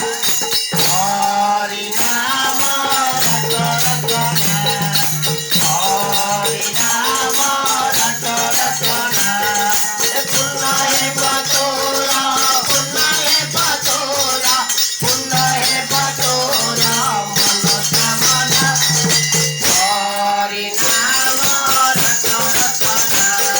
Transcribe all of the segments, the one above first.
हरि नाम रट रटना हरि नाम रट रटना पुण्य है बटोरा पुण्य है बटोरा पुण्य है बटोरा मनोकामना हरि नाम रट रटना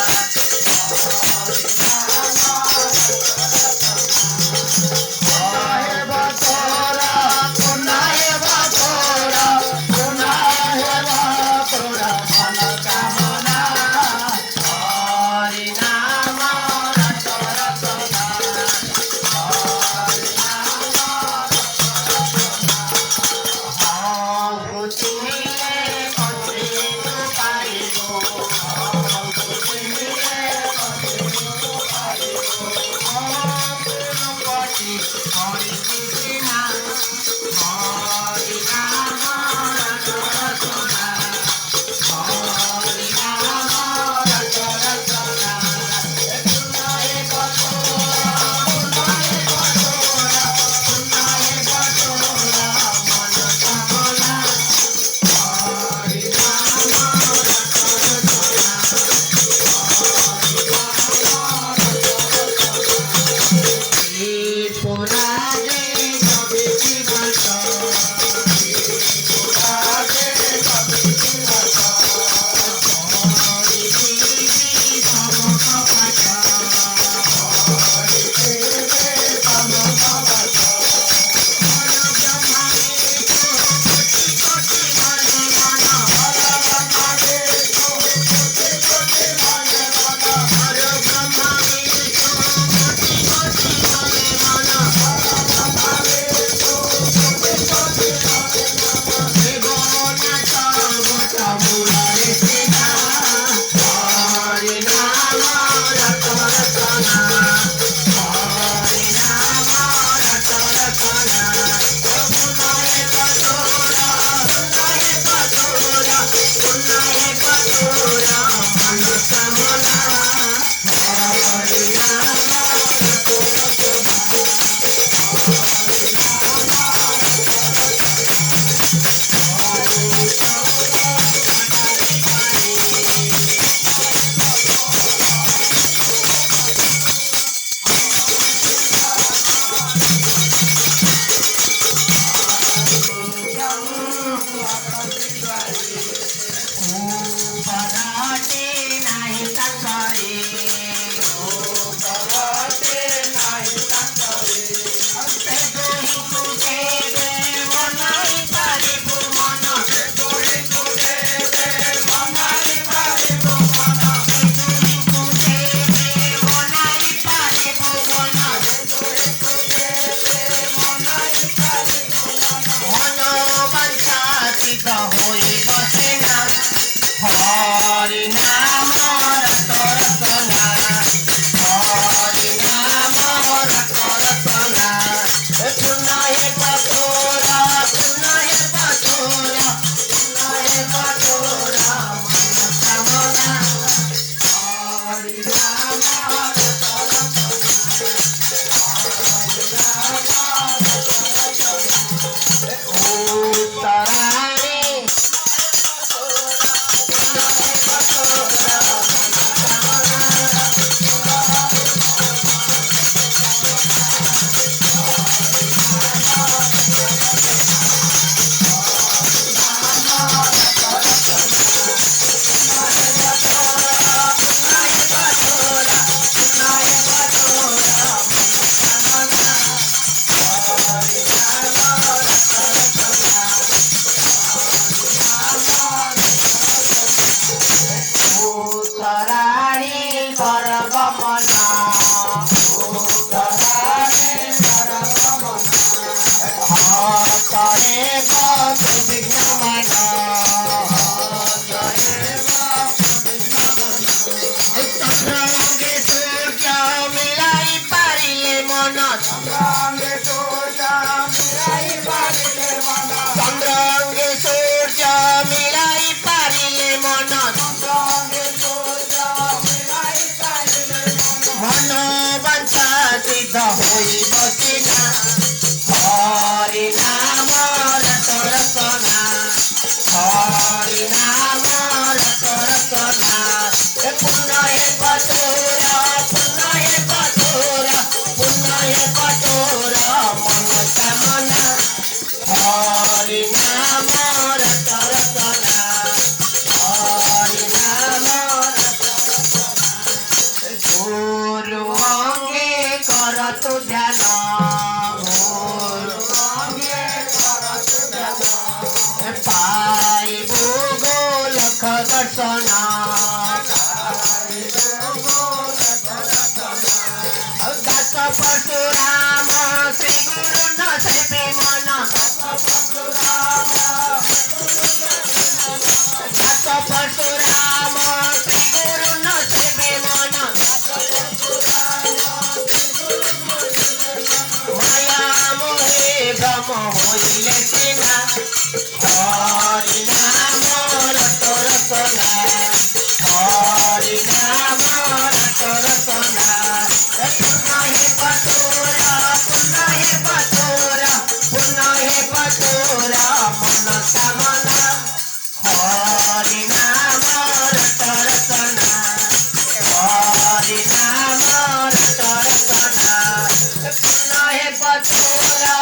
पतोरा मन कामना हरि नाम रट रटना हरि नाम गुरु अंगे करत ध्यान गुरु अंगे करत ध्यान पाइबु गोलख दर्शन दत्त परशुराम श्री गुरु न सेवे मन दत्त परशुराम श्री गुरु न सेवे मन माया मोहे भ्रम होइले सिना हरि नाम रट रटना हरि नाम रट रटना पुण्य हे पतोरा मन कामना हरि नाम रट रटना हरि नाम रट रटना पुण्य हे पतोरा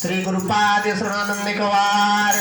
श्री गुरुपाद शरणानंद कुमार